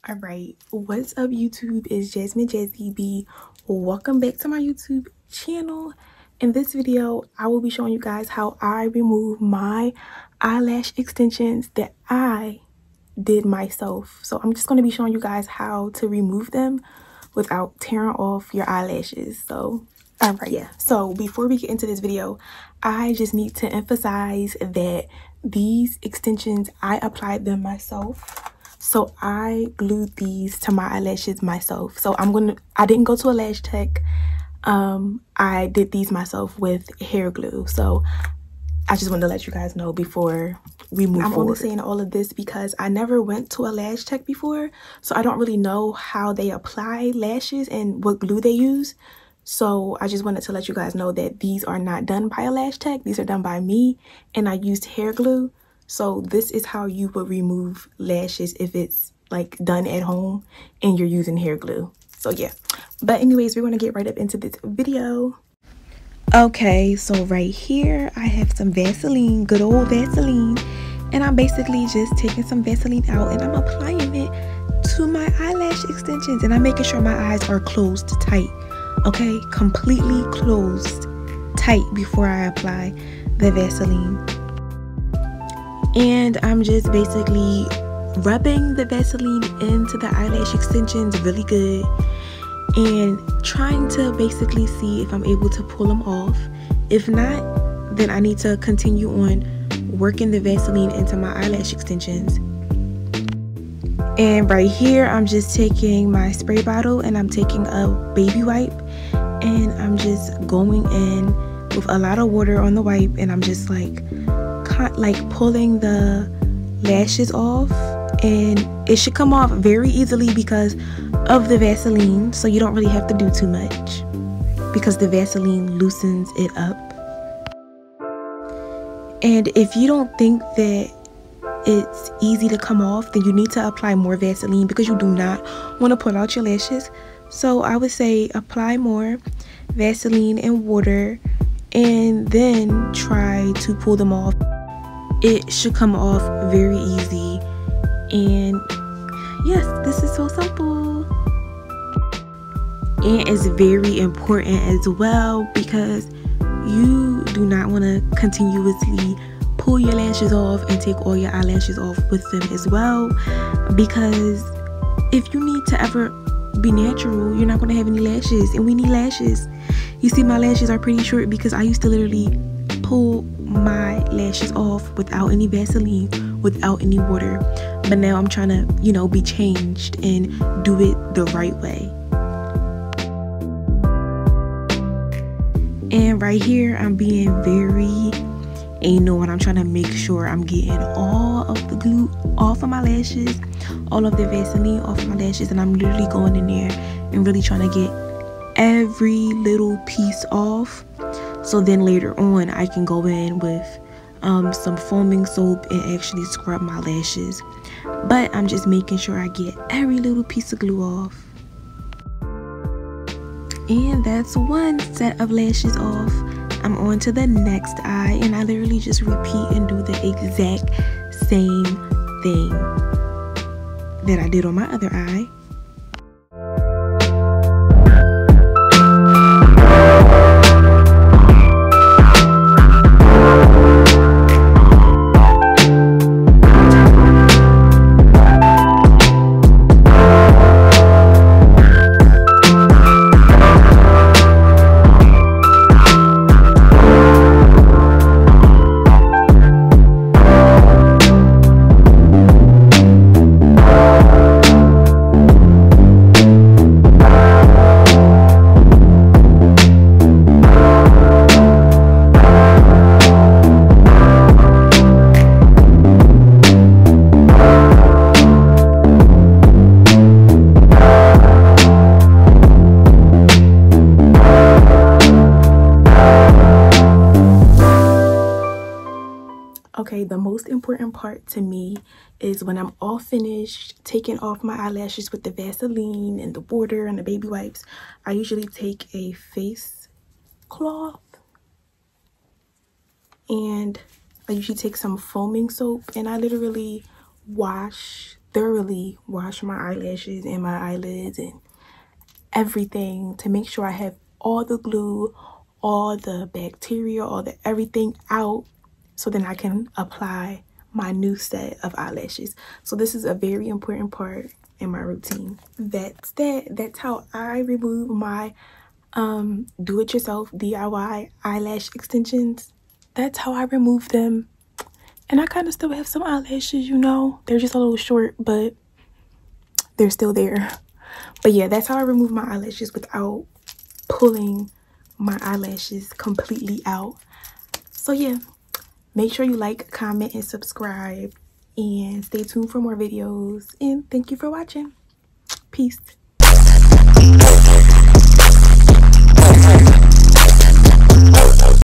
Alright, what's up YouTube? It's Jasmine Jazzy B. Welcome back to my YouTube channel. In this video, I will be showing you guys how I remove my eyelash extensions that I did myself. So I'm just going to be showing you guys how to remove them without tearing off your eyelashes. So alright, yeah. So before we get into this video, I just need to emphasize that these extensions, I applied them myself. So I glued these to my eyelashes myself. So I didn't go to a lash tech. I did these myself with hair glue. So I just wanted to let you guys know before we move forward. I'm only saying all of this because I never went to a lash tech before. So I don't really know how they apply lashes and what glue they use. So I just wanted to let you guys know that these are not done by a lash tech. These are done by me, and I used hair glue. So this is how you would remove lashes if it's like done at home and you're using hair glue. So yeah, but anyways, we're going to get right up into this video. Okay, so right here I have some Vaseline, good old Vaseline, and I'm basically just taking some Vaseline out and I'm applying it to my eyelash extensions, and I'm making sure my eyes are closed tight. Okay, completely closed tight before I apply the Vaseline. And I'm just basically rubbing the Vaseline into the eyelash extensions really good and trying to basically see if I'm able to pull them off. If not, then I need to continue on working the Vaseline into my eyelash extensions. And right here, I'm just taking my spray bottle and I'm taking a baby wipe and I'm just going in with a lot of water on the wipe, and I'm just like pulling the lashes off, and it should come off very easily because of the Vaseline. So you don't really have to do too much because the Vaseline loosens it up. And if you don't think that it's easy to come off, then you need to apply more Vaseline because you do not want to pull out your lashes. So I would say apply more Vaseline and water and then try to pull them off. It should come off very easy. And yes, this is so simple. And it's very important as well because you do not want to continuously pull your lashes off and take all your eyelashes off with them as well, because if you need to ever be natural, you're not going to have any lashes, and we need lashes. You see, my lashes are pretty short because I used to literally pull my lashes off without any Vaseline, without any water, but now I'm trying to, you know, be changed and do it the right way. And right here I'm being very anal and I'm trying to make sure I'm getting all of the glue off of my lashes, all of the Vaseline off my lashes, and I'm literally going in there and really trying to get every little piece off. So then later on I can go in with some foaming soap and actually scrub my lashes. But I'm just making sure I get every little piece of glue off. And that's one set of lashes off. I'm on to the next eye, and I literally just repeat and do the exact same thing that I did on my other eye. Okay, the most important part to me is when I'm all finished taking off my eyelashes with the Vaseline and the water and the baby wipes, I usually take a face cloth and I usually take some foaming soap and I literally thoroughly wash my eyelashes and my eyelids and everything to make sure I have all the glue, all the bacteria, all the everything out, so then I can apply my new set of eyelashes. So this is a very important part in my routine. That's how I remove my do-it-yourself DIY eyelash extensions. That's how I remove them. And I kind of still have some eyelashes, you know, they're just a little short, but they're still there. But yeah, that's how I remove my eyelashes without pulling my eyelashes completely out. So yeah, make sure you like, comment, and subscribe, and stay tuned for more videos. And thank you for watching. Peace.